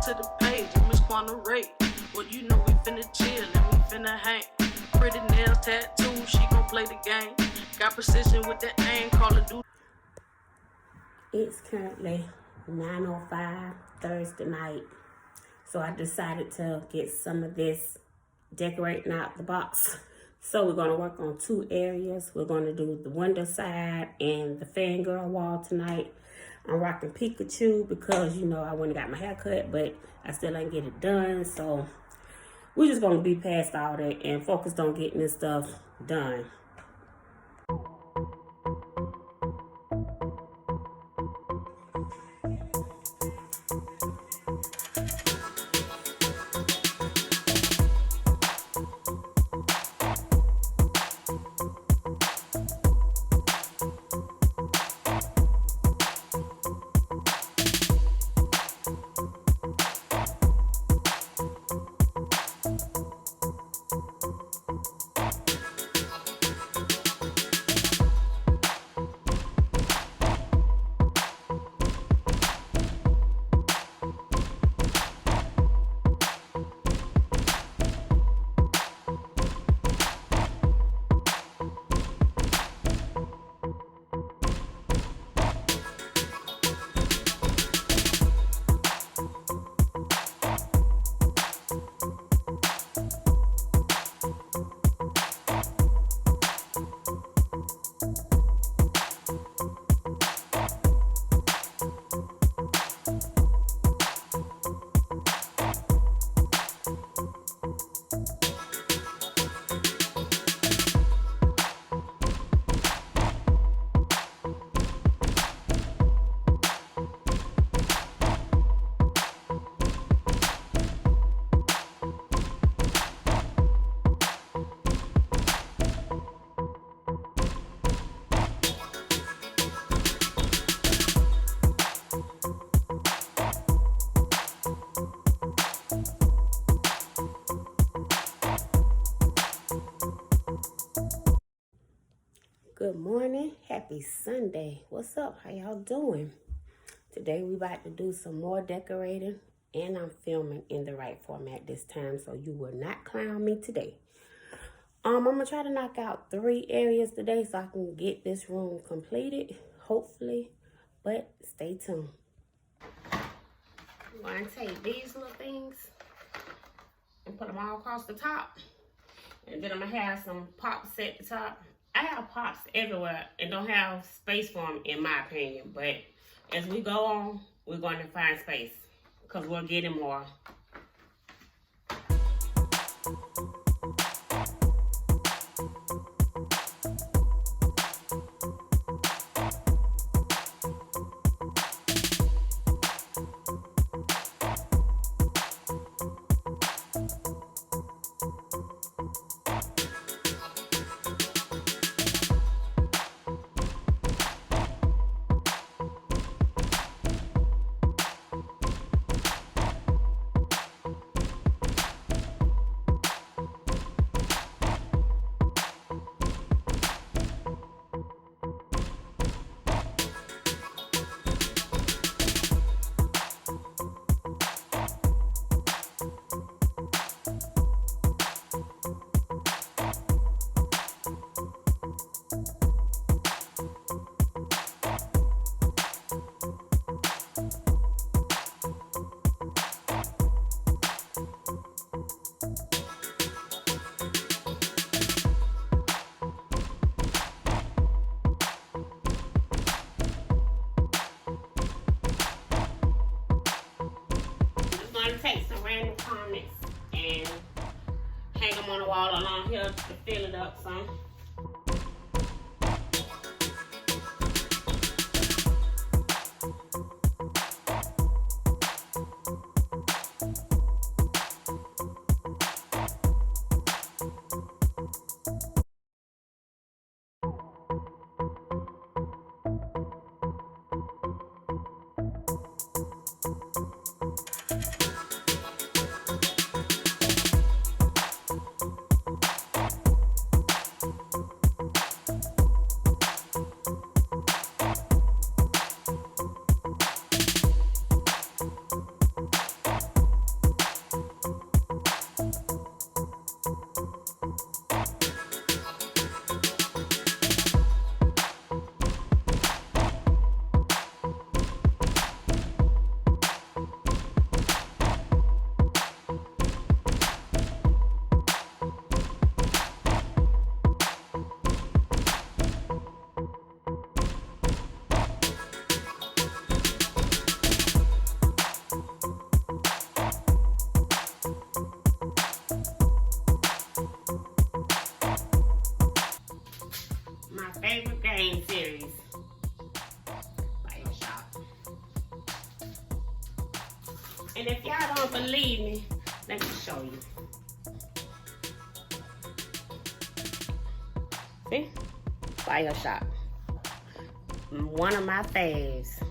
to the page, Miss Quana Rage. Well, you know we finna chill and we finna hang. Pretty nails, tattoos, she gon' play the game. Got precision with the aim, call it do. It's currently 9:05 Thursday night. So I decided to get some of this decorating out the box. So we're going to work on two areas. We're going to do the window side and the fangirl wall tonight. I'm rocking Pikachu because, you know, I went and got my hair cut, but I still ain't get it done. So we're just going to be past all that and focused on getting this stuff done. Good morning, happy Sunday. What's up? How y'all doing? Today we about to do some more decorating and I'm filming in the right format this time, so you will not clown me today. I'm gonna try to knock out 3 areas today so I can get this room completed, hopefully, but stay tuned. I'm gonna take these little things and put them all across the top, and then I'm gonna have some pops at the top. I have pops everywhere and don't have space for them, in my opinion. But as we go on, we're going to find space because we're getting more. Take some random comments and hang them on the wall along here to fill it up some. And if y'all don't believe me, let me show you. See? Bioshock. One of my faves.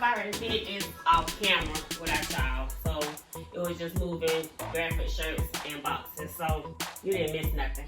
I've already did this off camera without y'all, so it was just moving graphic shirts and boxes, so you didn't miss nothing.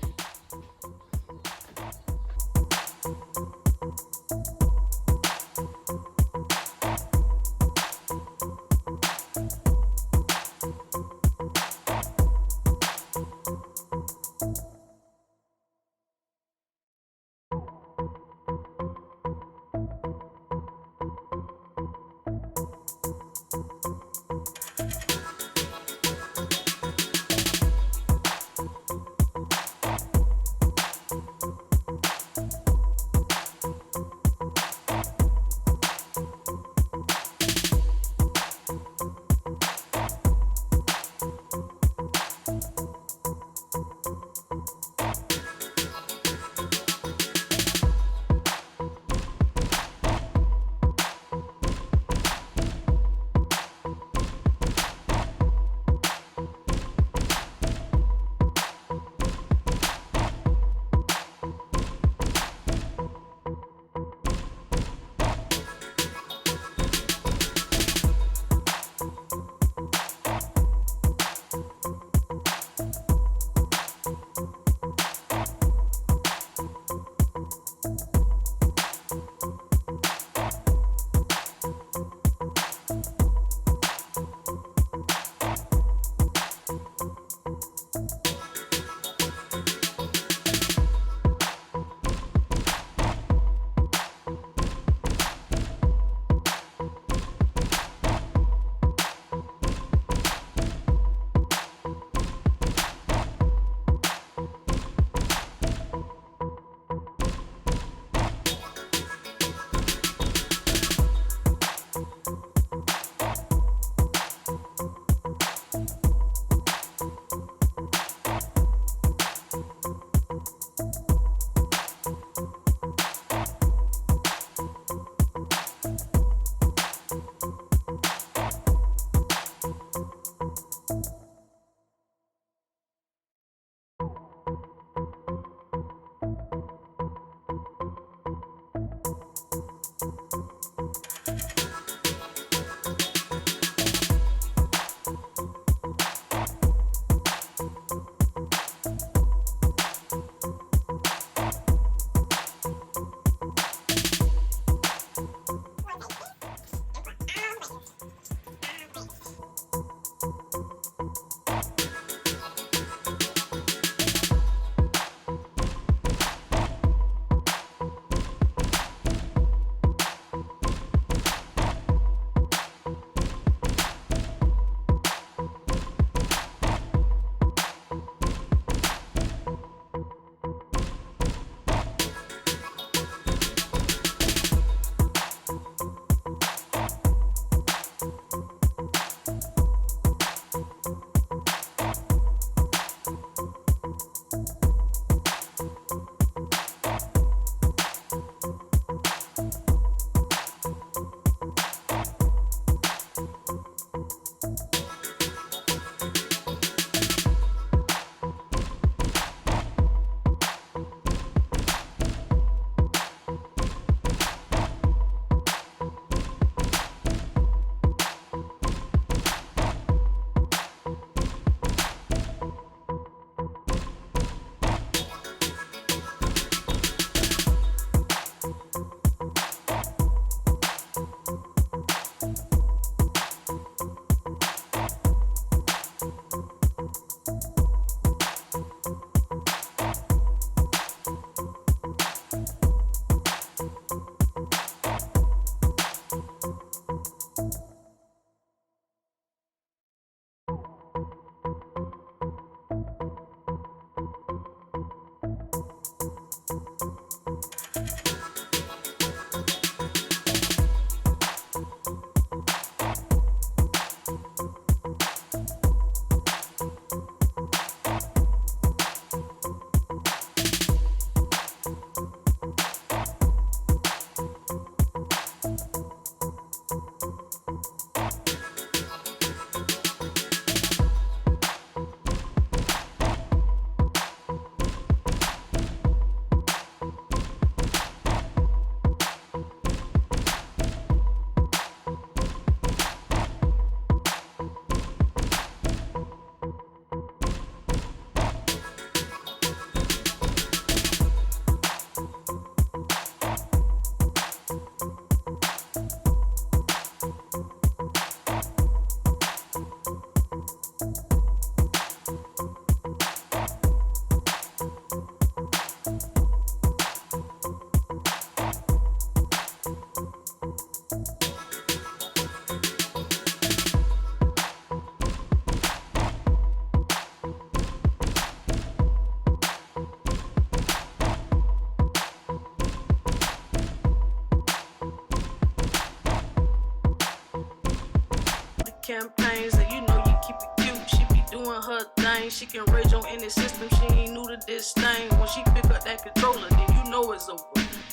Campaigns, and you know you keep it cute. She be doing her thing. She can rage on any system. She ain't new to this thing. When she pick up that controller, then you know it's over.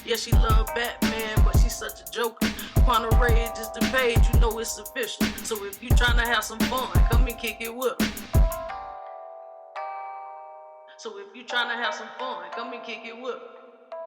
Yeah, she love Batman, but she's such a joker. Quana Rage is the page, you know it's official. So if you tryna have some fun, come and kick it with her. So if you tryna have some fun, come and kick it with her.